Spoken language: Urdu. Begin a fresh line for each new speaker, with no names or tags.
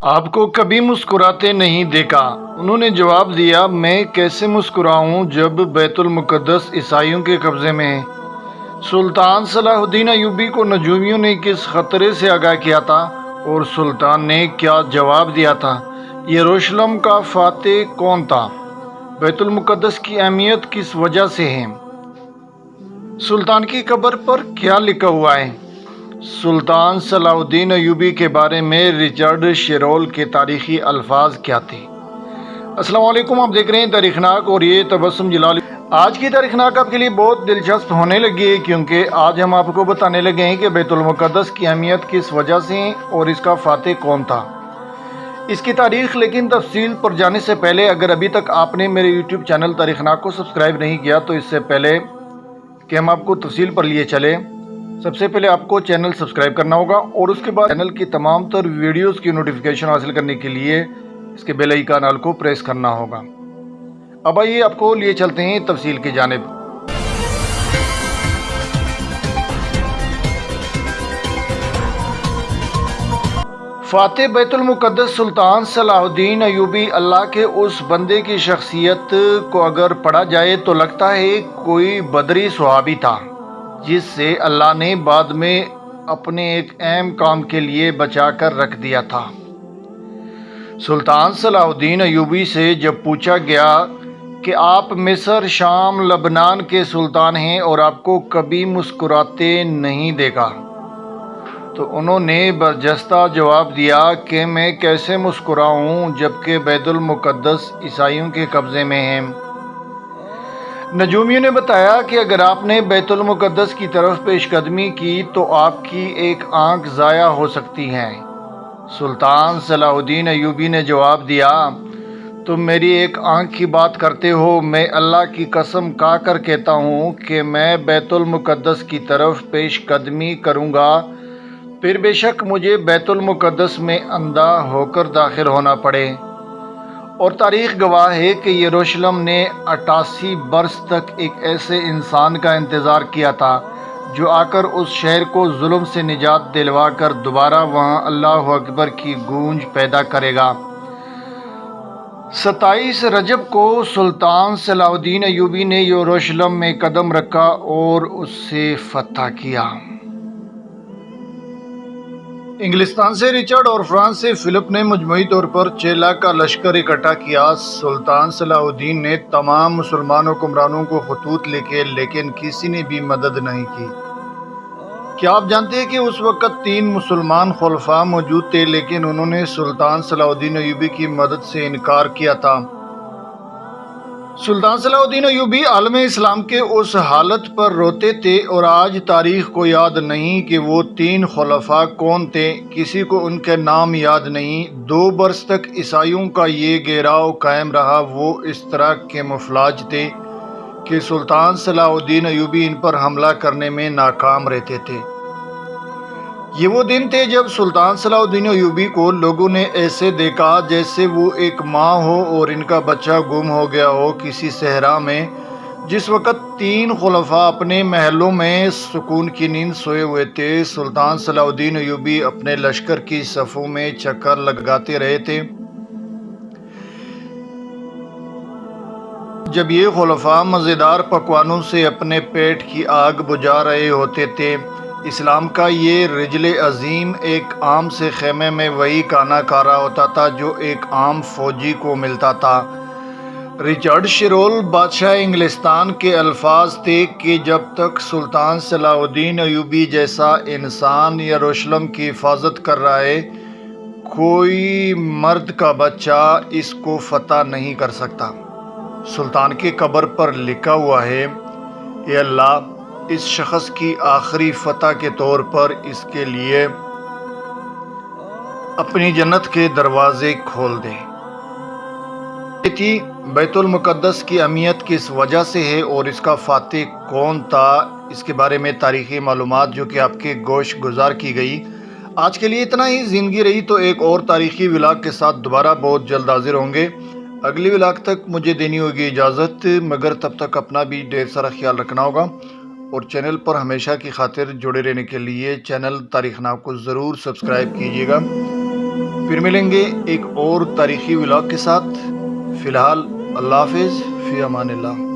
آپ کو کبھی مسکراتے نہیں دیکھا۔ انہوں نے جواب دیا، میں کیسے مسکراؤں جب بیت المقدس عیسائیوں کے قبضے میں ہے۔ سلطان صلاح الدین ایوبی کو نجومیوں نے کس خطرے سے آگاہ کیا تھا اور سلطان نے کیا جواب دیا تھا؟ یروشلم کا فاتح کون تھا؟ بیت المقدس کی اہمیت کس وجہ سے ہے؟ سلطان کی قبر پر کیا لکھا ہوا ہے؟ سلطان صلاح الدین ایوبی کے بارے میں رچرڈ شیرول کے تاریخی الفاظ کیا تھے؟ السلام علیکم، آپ دیکھ رہے ہیں تاریخ ناک اور یہ تبسم جلالی۔ آج کی تاریخ ناک آپ کے لیے بہت دلچسپ ہونے لگی ہے، کیونکہ آج ہم آپ کو بتانے لگے ہیں کہ بیت المقدس کی اہمیت کس وجہ سے ہے اور اس کا فاتح کون تھا، اس کی تاریخ۔ لیکن تفصیل پر جانے سے پہلے اگر ابھی تک آپ نے میرے یوٹیوب چینل تاریخ ناک کو سبسکرائب نہیں کیا تو اس سے پہلے کہ ہم آپ کو تفصیل پر لیے چلیں، سب سے پہلے آپ کو چینل سبسکرائب کرنا ہوگا اور اس کے بعد چینل کی تمام تر ویڈیوز کی نوٹیفیکیشن حاصل کرنے کے لیے اس کے بیل آئیکن کو پریس کرنا ہوگا۔ اب آئیے آپ کو لیے چلتے ہیں تفصیل کی جانب۔ فاتح بیت المقدس سلطان صلاح الدین ایوبی۔ اللہ کے اس بندے کی شخصیت کو اگر پڑھا جائے تو لگتا ہے کوئی بدری صحابی تھا جس سے اللہ نے بعد میں اپنے ایک اہم کام کے لیے بچا کر رکھ دیا تھا۔ سلطان صلاح الدین ایوبی سے جب پوچھا گیا کہ آپ مصر، شام، لبنان کے سلطان ہیں اور آپ کو کبھی مسکراتے نہیں دیکھا، تو انہوں نے برجستہ جواب دیا کہ میں کیسے مسکراؤں جبکہ بیت المقدس عیسائیوں کے قبضے میں ہے۔ نجومیوں نے بتایا کہ اگر آپ نے بیت المقدس کی طرف پیش قدمی کی تو آپ کی ایک آنکھ ضائع ہو سکتی ہے۔ سلطان صلاح الدین ایوبی نے جواب دیا، تم میری ایک آنکھ کی بات کرتے ہو، میں اللہ کی قسم کھا کر کہتا ہوں کہ میں بیت المقدس کی طرف پیش قدمی کروں گا، پھر بے شک مجھے بیت المقدس میں اندھا ہو کر داخل ہونا پڑے۔ اور تاریخ گواہ ہے کہ یروشلم نے 88 برس تک ایک ایسے انسان کا انتظار کیا تھا جو آ کر اس شہر کو ظلم سے نجات دلوا کر دوبارہ وہاں اللہ اکبر کی گونج پیدا کرے گا۔ 27 رجب کو سلطان صلاح الدین ایوبی نے یروشلم میں قدم رکھا اور اس سے فتح کیا۔ انگلستان سے رچرڈ اور فرانس سے فلپ نے مجموعی طور پر 6 لاکھ کا لشکر اکٹھا کیا۔ سلطان صلاح الدین نے تمام مسلمان حکمرانوں کو خطوط لکھے لیکن کسی نے بھی مدد نہیں کی۔ کیا آپ جانتے ہیں کہ اس وقت 3 مسلمان خلفاء موجود تھے لیکن انہوں نے سلطان صلاح الدین ایوبی کی مدد سے انکار کیا تھا۔ سلطان صلاح الدین ایوبی عالم اسلام کے اس حالت پر روتے تھے اور آج تاریخ کو یاد نہیں کہ وہ 3 خلفاء کون تھے، کسی کو ان کے نام یاد نہیں۔ 2 برس تک عیسائیوں کا یہ گھیراؤ قائم رہا، وہ اس طرح کے مفلاج تھے کہ سلطان صلاح الدین ایوبی ان پر حملہ کرنے میں ناکام رہتے تھے۔ یہ وہ دن تھے جب سلطان صلاح الدین ایوبی کو لوگوں نے ایسے دیکھا جیسے وہ ایک ماں ہو اور ان کا بچہ گم ہو گیا ہو کسی صحرا میں۔ جس وقت 3 خلفاء اپنے محلوں میں سکون کی نیند سوئے ہوئے تھے، سلطان صلاح الدین ایوبی اپنے لشکر کی صفوں میں چکر لگاتے رہے تھے۔ جب یہ خلفاء مزیدار پکوانوں سے اپنے پیٹ کی آگ بجھا رہے ہوتے تھے، اسلام کا یہ رجل عظیم ایک عام سے خیمے میں وہی کھانا کھا رہا ہوتا تھا جو ایک عام فوجی کو ملتا تھا۔ رچرڈ شیرول بادشاہ انگلستان کے الفاظ تھے کہ جب تک سلطان صلاح الدین ایوبی جیسا انسان یروشلم کی حفاظت کر رہا ہے، کوئی مرد کا بچہ اس کو فتح نہیں کر سکتا۔ سلطان کی قبر پر لکھا ہوا ہے، اے اللہ، اس شخص کی آخری فتح کے طور پر اس کے لیے اپنی جنت کے دروازے کھول دے۔ یہ تھی بیت المقدس کی اہمیت کس وجہ سے ہے اور اس کا فاتح کون تھا، اس کے بارے میں تاریخی معلومات جو کہ آپ کے گوش گزار کی گئی۔ آج کے لیے اتنا ہی۔ زندگی رہی تو ایک اور تاریخی ولاگ کے ساتھ دوبارہ بہت جلد حاضر ہوں گے۔ اگلی ولاگ تک مجھے دینی ہوگی اجازت، مگر تب تک اپنا بھی ڈھیر سارا خیال رکھنا ہوگا اور چینل پر ہمیشہ کی خاطر جڑے رہنے کے لیے چینل تاریخ ناک کو ضرور سبسکرائب کیجیے گا۔ پھر ملیں گے ایک اور تاریخی ولاگ کے ساتھ. فی الحال اللہ حافظ، فی امان اللہ.